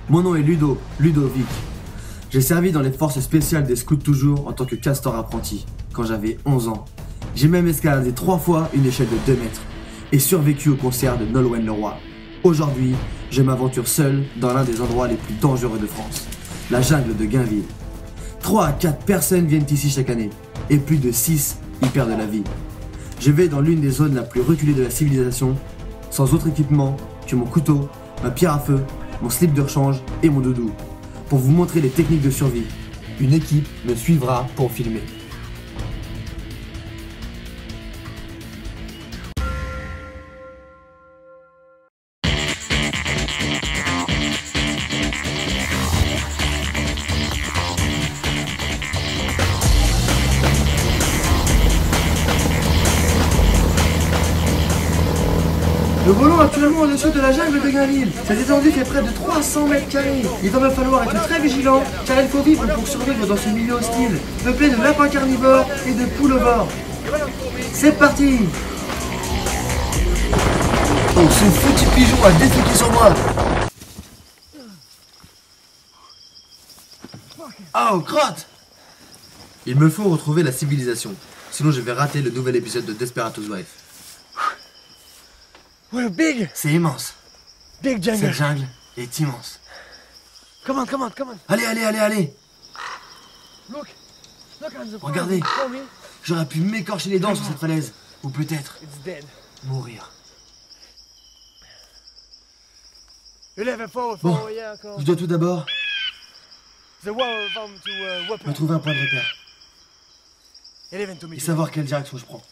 Mon nom est Ludovic. J'ai servi dans les forces spéciales des scouts toujours en tant que castor apprenti, quand j'avais 11 ans. J'ai même escaladé 3 fois une échelle de 2 mètres et survécu au concert de Nolwenn Leroy. Aujourd'hui, je m'aventure seul dans l'un des endroits les plus dangereux de France, la jungle de Gainville. 3 à 4 personnes viennent ici chaque année et plus de 6 y perdent la vie. Je vais dans l'une des zones la plus reculée de la civilisation, sans autre équipement que mon couteau, ma pierre à feu, mon slip de rechange et mon doudou, pour vous montrer les techniques de survie. Une équipe me suivra pour filmer. Nous volons actuellement au-dessus de la jungle de Gainville. Cette étendue fait près de 300 mètres carrés. Il va me falloir être très vigilant, car il faut vivre pour survivre dans ce milieu hostile, peuplé de lapins carnivores et de poules-ovores. C'est parti! Oh, ce petit pigeon a déféqué sur moi! Oh, crotte! Il me faut retrouver la civilisation, sinon je vais rater le nouvel épisode de Desperate Housewives. We're big. C'est immense. Big jungle. Cette jungle est immense. Come on. Allez. Look on the Regardez. ground. Show me. J'aurais pu m'écorcher les dents sur cette falaise. Ou peut-être It's dead. mourir. 11-4, Bon, yeah, come on. je dois tout d'abord The wall from to me weapon. trouver un point de repère 11 to me. et savoir quelle direction je prends.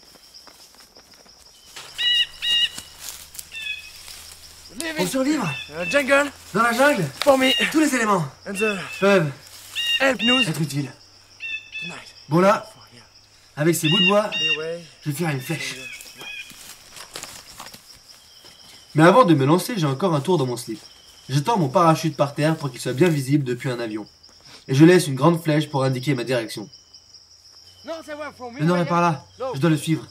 Pour survivre Jungle dans la jungle, for me. tous les éléments And the peuvent help news être utiles. tonight. Bon là, Oh, yeah. avec ces bouts de bois, Be away. je vais faire une flèche. Mais avant de me lancer, j'ai encore un tour dans mon slip. Je tends mon parachute par terre pour qu'il soit bien visible depuis un avion. Et je laisse une grande flèche pour indiquer ma direction. No, say where from me. Le nord right est par là, here. je dois le suivre.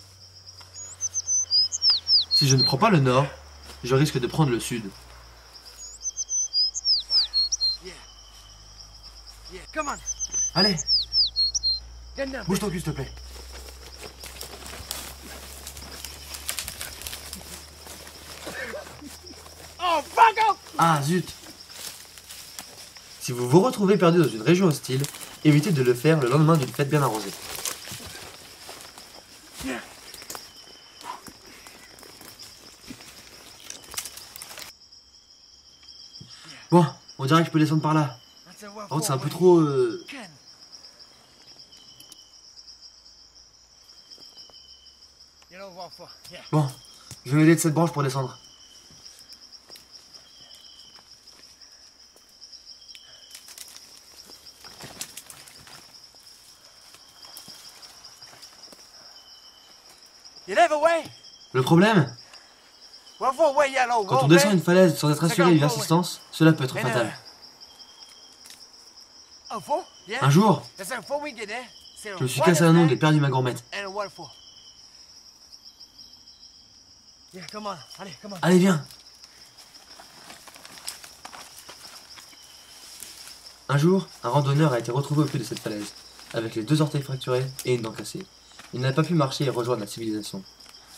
Si je ne prends pas le nord, je risque de prendre le sud. Yeah, come on. Allez, Get down. bouge ton cul s'il te plaît. Oh, fuck off. Ah zut! Si vous vous retrouvez perdu dans une région hostile, évitez de le faire le lendemain d'une fête bien arrosée. Yeah. Bon, on dirait que je peux descendre par là. That's a where Par contre, c'est un peu from. trop... Ken. You know what for? Yeah. Bon, je vais m'aider de cette branche pour descendre. You never way. Le problème, What for? Way yellow. quand on descend une falaise sans être assuré d'une assistance, cela peut être fatal. Oh, for? Yeah. Un jour, That's a for we get there. je me suis cassé un ongle et perdu ma gourmette. And what for? Yeah, come on. Allez, come on. Allez, viens! Un jour, un randonneur a été retrouvé au pied de cette falaise, avec les 2 orteils fracturés et une dent cassée. Il n'a pas pu marcher et rejoindre la civilisation.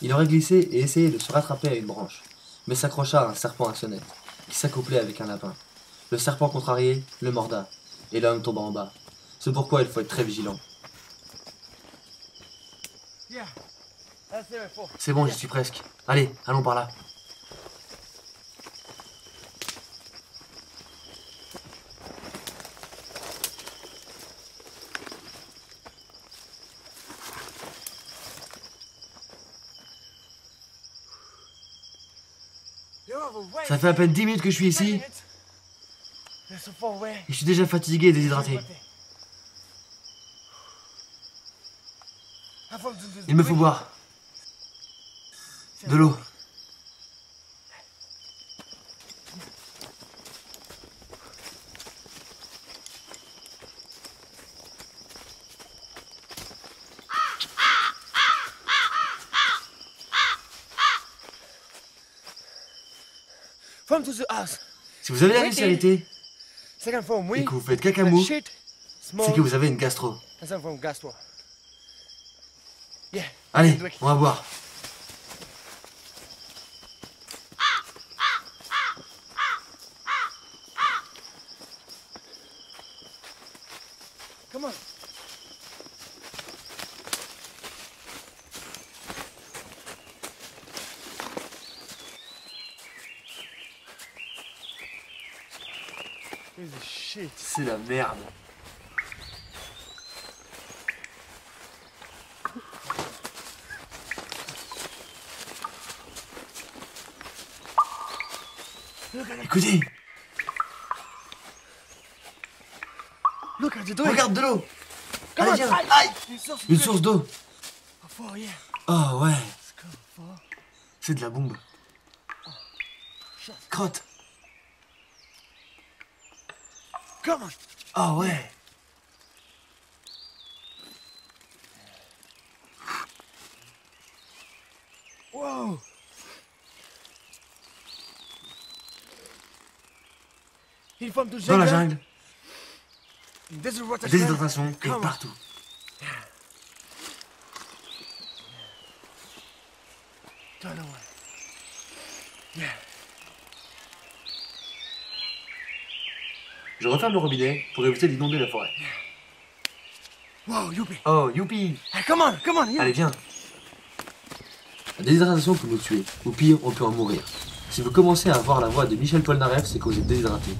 Il aurait glissé et essayé de se rattraper à une branche, mais s'accrocha à un serpent à sonnette, qui s'accouplait avec un lapin. Le serpent contrarié le morda, et l'homme tomba en bas. C'est pourquoi il faut être très vigilant. Yeah. That's it for. C'est bon, j'y suis presque. Allez, allons par là. Ça fait à peine 10 minutes que je suis ici, et je suis déjà fatigué et déshydraté. Il me faut boire. De l'eau. From to the house. Si vous avez la spécialité, Second form, et oui. que vous faites caca mou, Shit. Small. c'est que vous avez une gastro. Second form, gastro. Yeah. Allez, on va boire. Come on. This is shit. C'est la merde. Écoutez, Look at the door. regarde de l'eau. Come Allez, on. viens. Aïe. Une source. source d'eau. Oh, yeah. Oh ouais, It's cool. For. c'est de la bombe. Shut. Crotte. Come on. Oh ouais. Whoa. Une forme de Dans la jungle, This is what la I déshydratation est Come on. partout. Turn away. Yeah. Je referme le robinet pour éviter d'inonder la forêt. Whoa, youpi. Oh, youpi. Hey, come on, yeah. Allez, viens. La déshydratation peut nous tuer, ou pire, on peut en mourir. Si vous commencez à avoir la voix de Michel Polnareff, c'est que vous êtes déshydraté.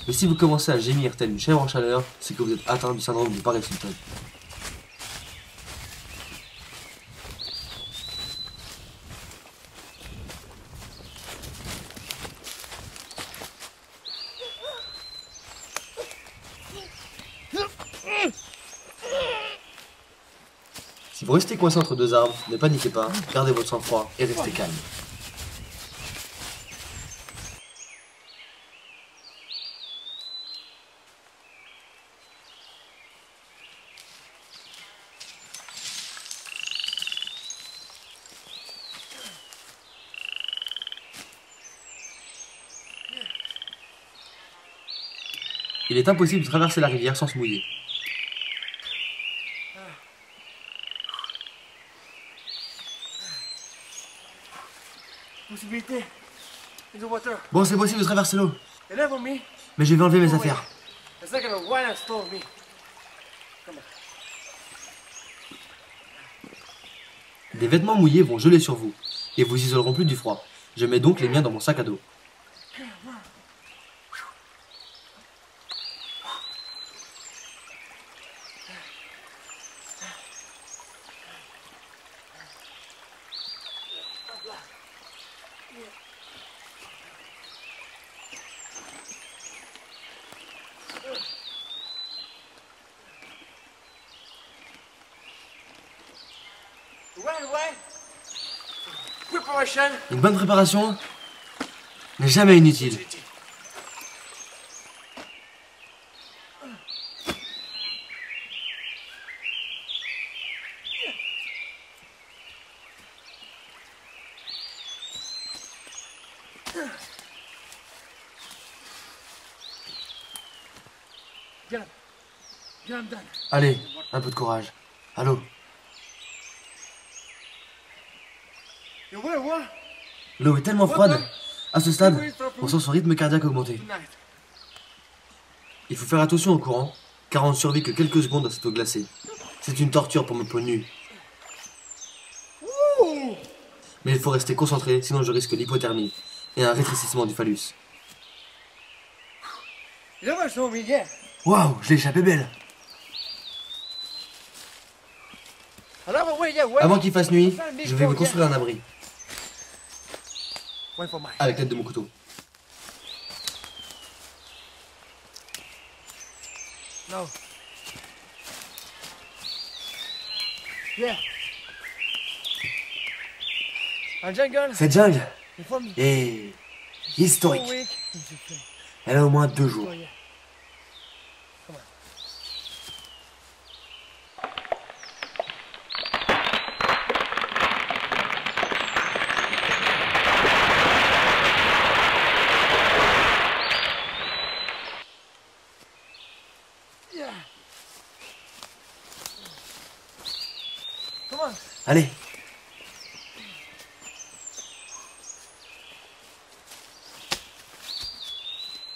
Mais si vous commencez à gémir tel une chèvre en chaleur, c'est que vous êtes atteint du syndrome du Paris Hilton. Si vous restez coincé entre deux arbres, ne paniquez pas, gardez votre sang-froid et restez calme. Il est impossible de traverser la rivière sans se mouiller. Possibilité. In the water. Bon, c'est possible de traverser l'eau, You never me. mais je vais enlever mes affaires. It's like a wine and stole me. Come on. Des vêtements mouillés vont geler sur vous, et vous isoleront plus du froid. Je mets donc les miens dans mon sac à dos. Ouais. Preparation. Une bonne préparation n'est jamais inutile. Get him. Get him done. Allez, un peu de courage. Allô? You will what? L'eau est tellement froide. À ce stade, on sent son rythme cardiaque augmenter. Tonight. Il faut faire attention au courant, car on ne survit que quelques secondes dans cette eau glacée. C'est une torture pour mes peaux nues. Woo! Mais il faut rester concentré, sinon je risque l'hypothermie et un rétrécissement du phallus. You never saw me yet. Waouh, je l'ai échappé belle. Another way, yeah, wait. Avant qu'il fasse nuit, je vais vous construire un abri, Wait for mine. avec l'aide de mon couteau. No. Yeah. Un jungle. Cette jungle You for me. est historique. 2 weeks. Elle a au moins 2 jours. Oh, yeah. Come on. Allez.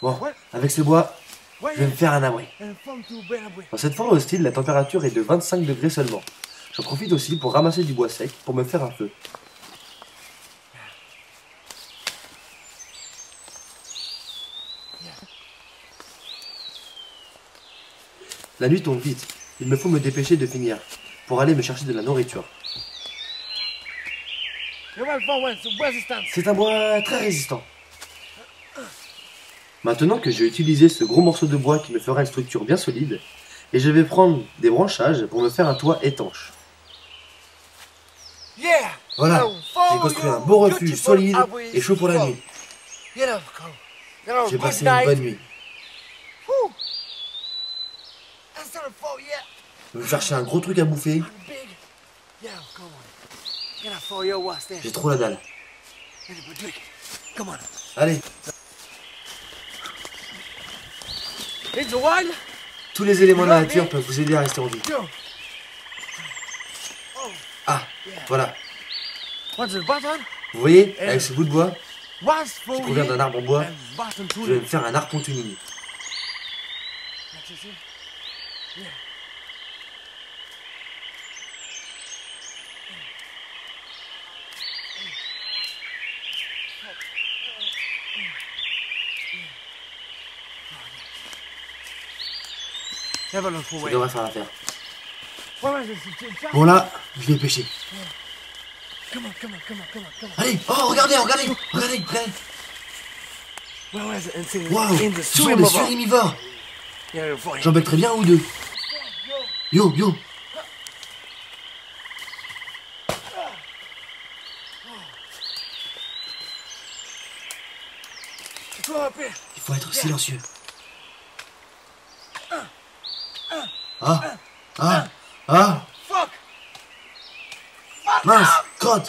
Bon, avec ce bois, je vais me faire un abri. Dans cette forêt hostile, la température est de 25 degrés seulement. J'en profite aussi pour ramasser du bois sec pour me faire un feu. La nuit tombe vite. Il me faut me dépêcher de finir pour aller me chercher de la nourriture. C'est un bois très résistant. Maintenant que j'ai utilisé ce gros morceau de bois qui me fera une structure bien solide, et je vais prendre des branchages pour me faire un toit étanche. Voilà, j'ai construit un beau refuge solide et chaud pour la nuit. J'ai passé une bonne nuit. Je vais chercher un gros truc à bouffer. J'ai trop la dalle. Allez. Tous les éléments de la nature peuvent vous aider à rester en vie. Ah, voilà. Vous voyez, avec ce bout de bois, qui provient d'un arbre en bois, je vais me faire un harpon tuning. Ça devrait faire l'affaire. Bon là, je vais pêcher. Allez, oh regardez. Waouh, ce sont des surimivores. J'en bec très bien ou deux. Yo. Il faut être silencieux. Mince, crotte.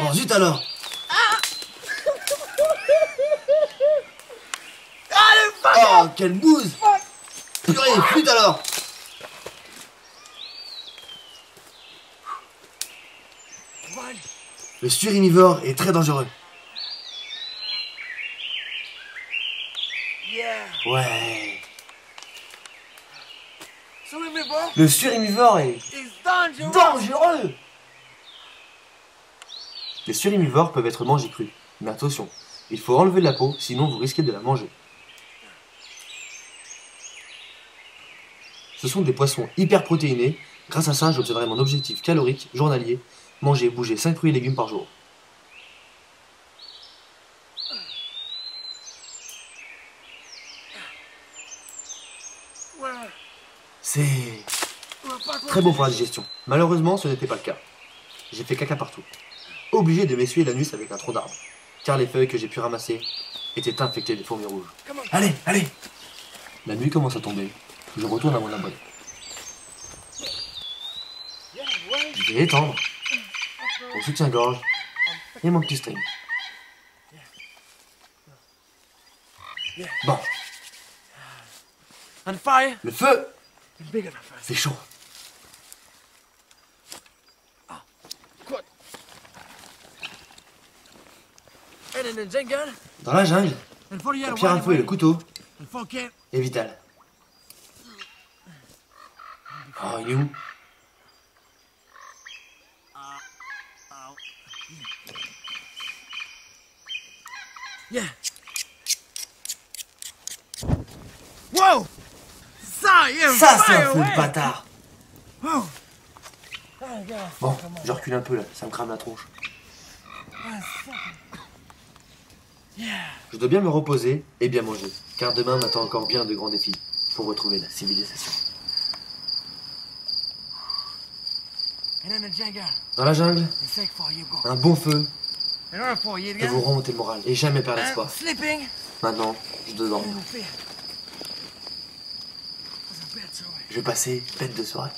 Oh zut alors. Oh, quelle bouse. Purée, flûte alors. Le surimivore est très dangereux. Ouais. Le surimivore est dangereux. Les surimivores peuvent être mangés crus. Mais attention, il faut enlever la peau, sinon vous risquez de la manger. Ce sont des poissons hyper protéinés. Grâce à ça, j'obtiendrai mon objectif calorique journalier. Manger et bouger 5 fruits et légumes par jour. C'est très bon pour la digestion. Malheureusement, ce n'était pas le cas. J'ai fait caca partout. Obligé de m'essuyer l'anus avec un tronc d'arbre, car les feuilles que j'ai pu ramasser étaient infectées de fourmis rouges. Allez. La nuit commence à tomber. Je retourne à mon abri. Je vais étendre mon soutien-gorge et mon petit string. Bon. Le feu. C'est chaud. Dans la jungle, la pierre à feu et le couteau est vital. Oh, il est où? Wow! Ça, c'est un feu de bâtard. Bon, je recule un peu là, ça me crame la tronche. Je dois bien me reposer et bien manger, car demain m'attend encore bien de grands défis pour retrouver la civilisation. Dans la jungle, un bon feu peut vous remonter le moral et jamais perdre l'espoir. Maintenant, je dois dormir. Je vais passer bête de soirée.